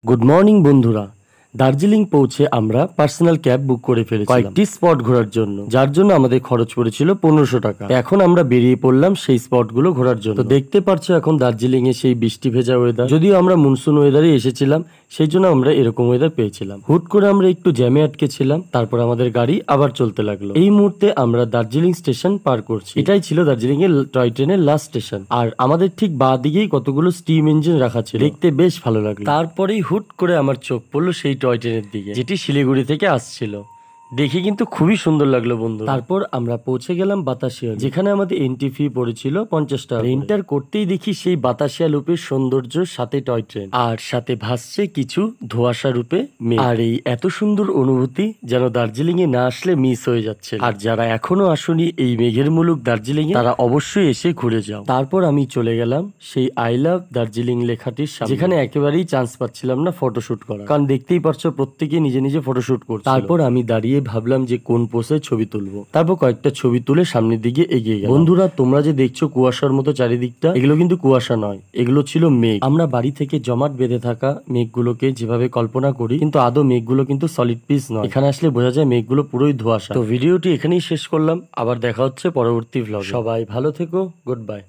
Good morning বন্ধুরা। দার্জিলিং পৌঁছে আমরা পার্সোনাল ক্যাব বুক করে ফেলেছিলাম কয়েকটি স্পট ঘোরার জন্য, যার জন্য আমাদের খরচ পড়েছিল 1500 টাকা। এখন আমরা বেরিয়ে পড়লাম সেই স্পটগুলো ঘোরার জন্য। তো দেখতে পারছো এখন দার্জিলিং এ সেই বৃষ্টি ভেজা ওয়েদার, যদিও আমরা মনসুন ওয়েদারে এসেছিলাম, সেই জন্য আমরা এরকম ওয়েদার পেয়েছিলাম। হুট করে আমরা একটু জ্যামে আটকে ছিলাম, তারপর আমাদের গাড়ি আবার চলতে লাগলো। এই মুহূর্তে আমরা দার্জিলিং স্টেশন পার করছি। এটাই ছিল দার্জিলিং এর টয় ট্রেনের লাস্ট স্টেশন। আর আমাদের ঠিক বাঁ দিকেই কতগুলো স্টিম ইঞ্জিন রাখা ছিল, দেখতে বেশ ভালো লাগলো। তারপরেই হুট করে আমার চোখ পড়লো সেই টয় ট্রেনের দিকে, যেটি শিলিগুড়ি থেকে আসছিল। দেখে কিন্তু খুবই সুন্দর লাগলো বন্ধু। তারপর আমরা পৌঁছে গেলাম বাতাসিয়া, যেখানে আমাদের এন্ট্রি ফি পড়েছিল 50 টাকা। এন্টার করতেই দেখি সেই বাতাসিয়া লুপের সৌন্দর্য, সাথে টয় ট্রেন, আর সাথে ভাসছে কিছু ধোঁয়াশা রূপে মেঘ। আর এই এত সুন্দর অনুভূতি যেন দার্জিলিং এ না আসলে মিস হয়ে যাচ্ছে। আর যারা এখনো আসেনি এই মেঘের মুলুক দার্জিলিং এ, তারা অবশ্যই এসে ঘুরে যাও। তারপর আমি চলে গেলাম সেই আই লাভ দার্জিলিং লেখাটির সামনে, যেখানে একেবারেই চান্স পাচ্ছিলাম না ফটোশুট করা, কারণ দেখতেই পারছো প্রত্যেকে নিজে নিজে ফটোশুট করছে। তারপর আমি দাঁড়িয়ে ভাবলাম যে কোন পোজে ছবি তুলবো। তারপর কয়েকটা ছবি তুলে সামনের দিকে এগিয়ে গেলাম। বন্ধুরা, তোমরা যে দেখছো কুয়াশার মতো চারিদিকটা, এগুলো কিন্তু কুয়াশা নয়, এগুলো ছিল মেঘ। আমরা বাড়ি থেকে জমাট বেঁধে থাকা মেঘগুলোকে যেভাবে কল্পনা করি, কিন্তু আদৌ মেঘগুলো কিন্তু সলিড পিস নয়। এখানে আসলে বোঝা যায় মেঘগুলো পুরোই ধোঁয়াশা। তো ভিডিওটি এখানেই শেষ করলাম, আবার দেখা হচ্ছে পরবর্তী ভ্লগে। সবাই ভালো থেকো, গুড বাই।